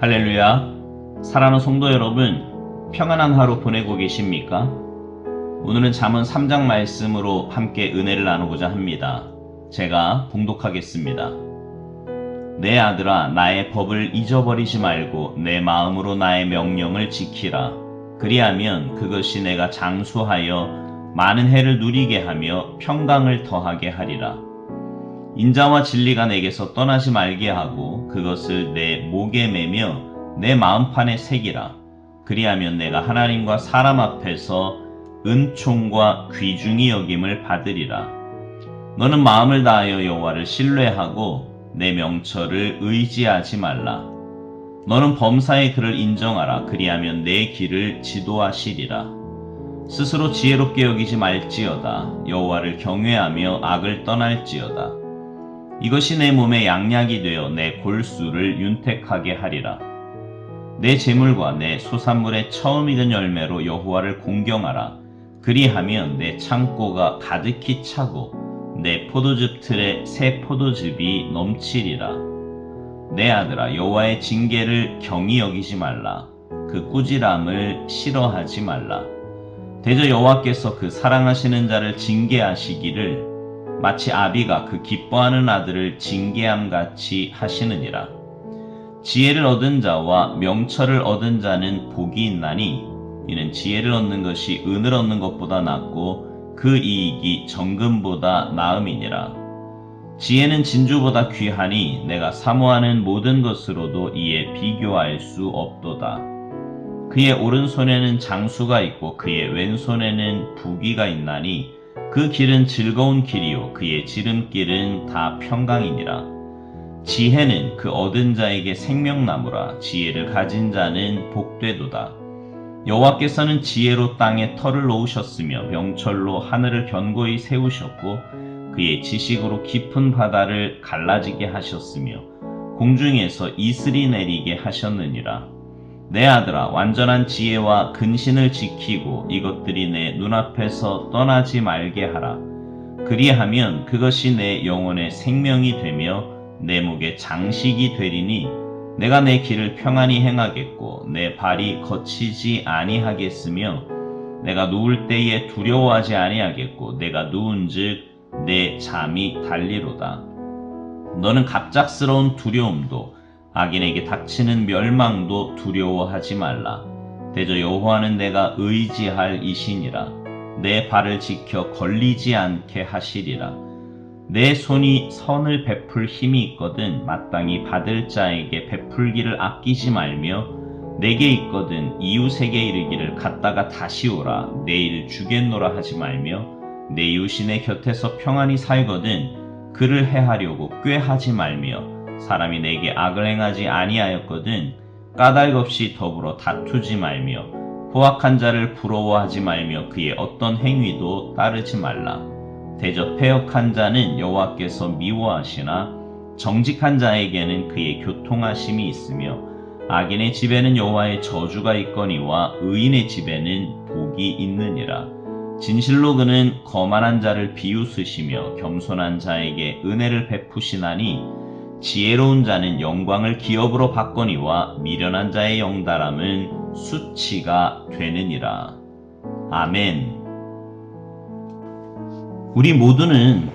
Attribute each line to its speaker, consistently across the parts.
Speaker 1: 할렐루야. 사랑하는 성도 여러분, 평안한 하루 보내고 계십니까? 오늘은 잠언 3장 말씀으로 함께 은혜를 나누고자 합니다. 제가 봉독하겠습니다. 내 아들아, 나의 법을 잊어버리지 말고 내 마음으로 나의 명령을 지키라. 그리하면 그것이 내가 장수하여 많은 해를 누리게 하며 평강을 더하게 하리라. 인자와 진리가 내게서 떠나지 말게 하고 그것을 내 목에 매며 내 마음판에 새기라. 그리하면 내가 하나님과 사람 앞에서 은총과 귀중히 여김을 받으리라. 너는 마음을 다하여 여호와를 신뢰하고 내 명철을 의지하지 말라. 너는 범사의 그를 인정하라. 그리하면 내 길을 지도하시리라. 스스로 지혜롭게 여기지 말지어다. 여호와를 경외하며 악을 떠날지어다. 이것이 내 몸에 양약이 되어 내 골수를 윤택하게 하리라. 내 재물과 내 소산물의 처음 익은 열매로 여호와를 공경하라. 그리하면 내 창고가 가득히 차고 내 포도즙 틀에 새 포도즙이 넘치리라. 내 아들아, 여호와의 징계를 경히 여기지 말라. 그 꾸지람을 싫어하지 말라. 대저 여호와께서 그 사랑하시는 자를 징계하시기를 마치 아비가 그 기뻐하는 아들을 징계함같이 하시느니라. 지혜를 얻은 자와 명철을 얻은 자는 복이 있나니 이는 지혜를 얻는 것이 은을 얻는 것보다 낫고 그 이익이 정금보다 나음이니라. 지혜는 진주보다 귀하니 내가 사모하는 모든 것으로도 이에 비교할 수 없도다. 그의 오른손에는 장수가 있고 그의 왼손에는 부귀가 있나니 그 길은 즐거운 길이요 그의 지름길은 다 평강이니라. 지혜는 그 얻은 자에게 생명나무라. 지혜를 가진 자는 복되도다. 여호와께서는 지혜로 땅에 터를 놓으셨으며 명철로 하늘을 견고히 세우셨고 그의 지식으로 깊은 바다를 갈라지게 하셨으며 공중에서 이슬이 내리게 하셨느니라. 내 아들아, 완전한 지혜와 근신을 지키고 이것들이 내 눈앞에서 떠나지 말게 하라. 그리하면 그것이 내 영혼의 생명이 되며 내 목의 장식이 되리니 내가 내 길을 평안히 행하겠고 내 발이 거치지 아니하겠으며 내가 누울 때에 두려워하지 아니하겠고 내가 누운즉 내 잠이 달리로다. 너는 갑작스러운 두려움도 악인에게 닥치는 멸망도 두려워하지 말라. 대저 여호와는 내가 의지할 이시니라. 내 발을 지켜 걸리지 않게 하시리라. 내 손이 선을 베풀 힘이 있거든 마땅히 받을 자에게 베풀기를 아끼지 말며 내게 있거든 이웃에게 이르기를 갔다가 다시 오라. 내일 주겠노라 하지 말며 내 이웃이 내 곁에서 평안히 살거든 그를 해하려고 꾀하지 말며 사람이 내게 악을 행하지 아니하였거든 까닭 없이 더불어 다투지 말며 포악한 자를 부러워하지 말며 그의 어떤 행위도 따르지 말라. 대저 패역한 자는 여호와께서 미워하시나 정직한 자에게는 그의 교통하심이 있으며 악인의 집에는 여호와의 저주가 있거니와 의인의 집에는 복이 있느니라. 진실로 그는 거만한 자를 비웃으시며 겸손한 자에게 은혜를 베푸시나니 지혜로운 자는 영광을 기업으로 받거니와 미련한 자의 영달함은 수치가 되느니라. 아멘. 우리 모두는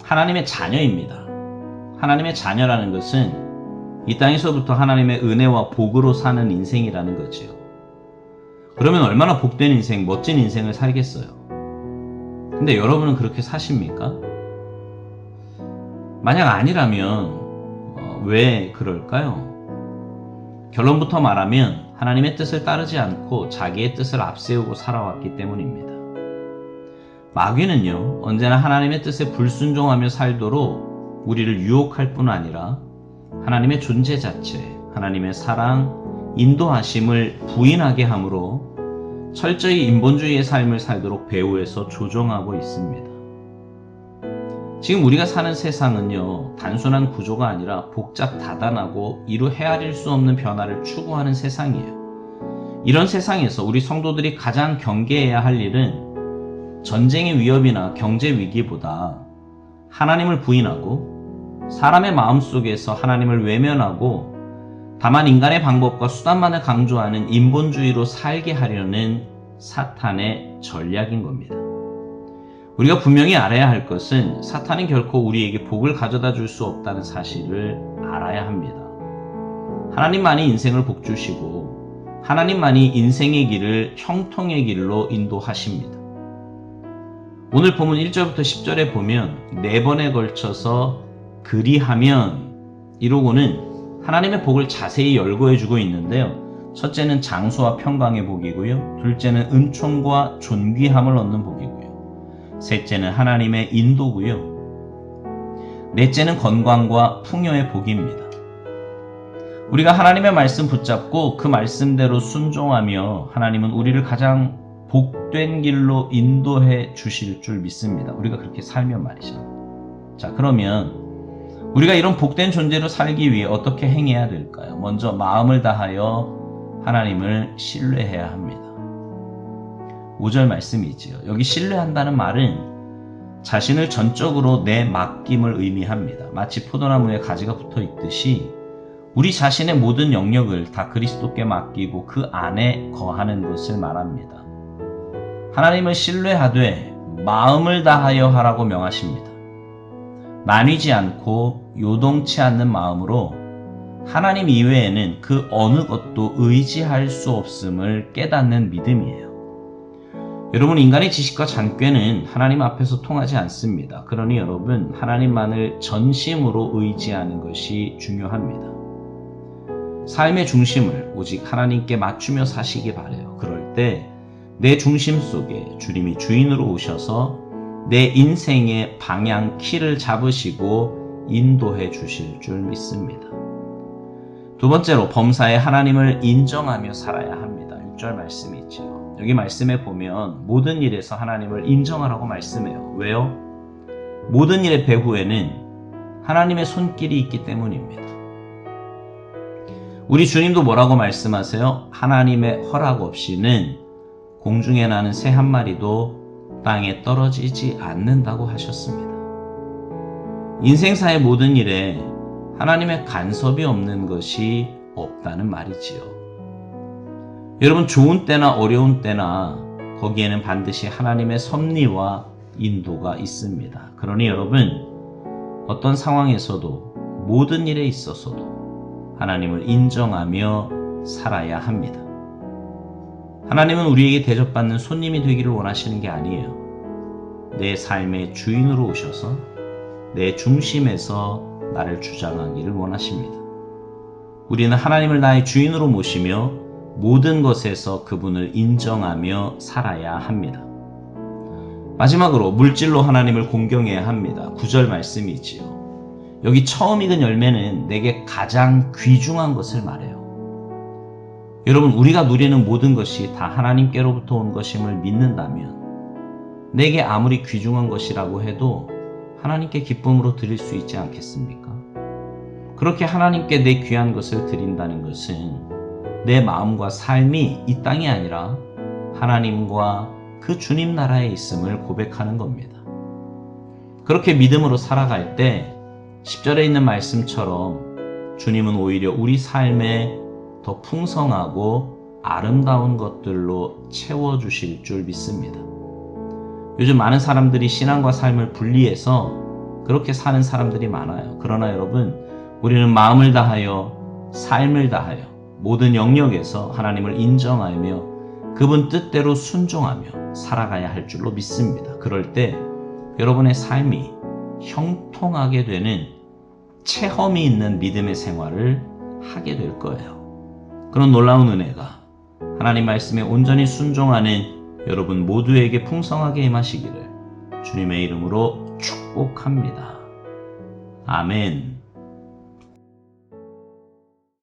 Speaker 1: 하나님의 자녀입니다. 하나님의 자녀라는 것은 이 땅에서부터 하나님의 은혜와 복으로 사는 인생이라는 거지요. 그러면 얼마나 복된 인생, 멋진 인생을 살겠어요. 근데 여러분은 그렇게 사십니까? 만약 아니라면 왜 그럴까요? 결론부터 말하면 하나님의 뜻을 따르지 않고 자기의 뜻을 앞세우고 살아왔기 때문입니다. 마귀는요, 언제나 하나님의 뜻에 불순종하며 살도록 우리를 유혹할 뿐 아니라 하나님의 존재 자체, 하나님의 사랑, 인도하심을 부인하게 함으로 철저히 인본주의의 삶을 살도록 배후에서 조종하고 있습니다. 지금 우리가 사는 세상은요, 단순한 구조가 아니라 복잡 다단하고 이루 헤아릴 수 없는 변화를 추구하는 세상이에요. 이런 세상에서 우리 성도들이 가장 경계해야 할 일은 전쟁의 위협이나 경제 위기보다 하나님을 부인하고 사람의 마음속에서 하나님을 외면하고 다만 인간의 방법과 수단만을 강조하는 인본주의로 살게 하려는 사탄의 전략인 겁니다. 우리가 분명히 알아야 할 것은 사탄은 결코 우리에게 복을 가져다 줄 수 없다는 사실을 알아야 합니다. 하나님만이 인생을 복주시고 하나님만이 인생의 길을 형통의 길로 인도하십니다. 오늘 본문 1절부터 10절에 보면 4번에 걸쳐서 그리하면 이러고는 하나님의 복을 자세히 열거해주고 있는데요. 첫째는 장수와 평강의 복이고요. 둘째는 은총과 존귀함을 얻는 복이고요. 셋째는 하나님의 인도고요. 넷째는 건강과 풍요의 복입니다. 우리가 하나님의 말씀 붙잡고 그 말씀대로 순종하며 하나님은 우리를 가장 복된 길로 인도해 주실 줄 믿습니다. 우리가 그렇게 살면 말이죠. 자, 그러면 우리가 이런 복된 존재로 살기 위해 어떻게 행해야 될까요? 먼저 마음을 다하여 하나님을 신뢰해야 합니다. 5절 말씀이지요. 여기 신뢰한다는 말은 자신을 전적으로 내맡김을 의미합니다. 마치 포도나무에 가지가 붙어 있듯이 우리 자신의 모든 영역을 다 그리스도께 맡기고 그 안에 거하는 것을 말합니다. 하나님을 신뢰하되 마음을 다하여 하라고 명하십니다. 나뉘지 않고 요동치 않는 마음으로 하나님 이외에는 그 어느 것도 의지할 수 없음을 깨닫는 믿음이에요. 여러분, 인간의 지식과 잔꾀는 하나님 앞에서 통하지 않습니다. 그러니 여러분, 하나님만을 전심으로 의지하는 것이 중요합니다. 삶의 중심을 오직 하나님께 맞추며 사시기 바라요. 그럴 때 내 중심 속에 주님이 주인으로 오셔서 내 인생의 방향 키를 잡으시고 인도해 주실 줄 믿습니다. 두 번째로 범사에 하나님을 인정하며 살아야 합니다. 6절 말씀이 있죠. 여기 말씀에 보면 모든 일에서 하나님을 인정하라고 말씀해요. 왜요? 모든 일의 배후에는 하나님의 손길이 있기 때문입니다. 우리 주님도 뭐라고 말씀하세요? 하나님의 허락 없이는 공중에 나는 새 한 마리도 땅에 떨어지지 않는다고 하셨습니다. 인생사의 모든 일에 하나님의 간섭이 없는 것이 없다는 말이지요. 여러분, 좋은 때나 어려운 때나 거기에는 반드시 하나님의 섭리와 인도가 있습니다. 그러니 여러분, 어떤 상황에서도 모든 일에 있어서도 하나님을 인정하며 살아야 합니다. 하나님은 우리에게 대접받는 손님이 되기를 원하시는 게 아니에요. 내 삶의 주인으로 오셔서 내 중심에서 나를 주장하기를 원하십니다. 우리는 하나님을 나의 주인으로 모시며 모든 것에서 그분을 인정하며 살아야 합니다. 마지막으로 물질로 하나님을 공경해야 합니다. 9절 말씀이지요. 여기 처음 익은 열매는 내게 가장 귀중한 것을 말해요. 여러분, 우리가 누리는 모든 것이 다 하나님께로부터 온 것임을 믿는다면 내게 아무리 귀중한 것이라고 해도 하나님께 기쁨으로 드릴 수 있지 않겠습니까? 그렇게 하나님께 내 귀한 것을 드린다는 것은 내 마음과 삶이 이 땅이 아니라 하나님과 그 주님 나라에 있음을 고백하는 겁니다. 그렇게 믿음으로 살아갈 때 10절에 있는 말씀처럼 주님은 오히려 우리 삶에 더 풍성하고 아름다운 것들로 채워주실 줄 믿습니다. 요즘 많은 사람들이 신앙과 삶을 분리해서 그렇게 사는 사람들이 많아요. 그러나 여러분, 우리는 마음을 다하여 삶을 다하여 모든 영역에서 하나님을 인정하며 그분 뜻대로 순종하며 살아가야 할 줄로 믿습니다. 그럴 때 여러분의 삶이 형통하게 되는 체험이 있는 믿음의 생활을 하게 될 거예요. 그런 놀라운 은혜가 하나님 말씀에 온전히 순종하는 여러분 모두에게 풍성하게 임하시기를 주님의 이름으로 축복합니다. 아멘.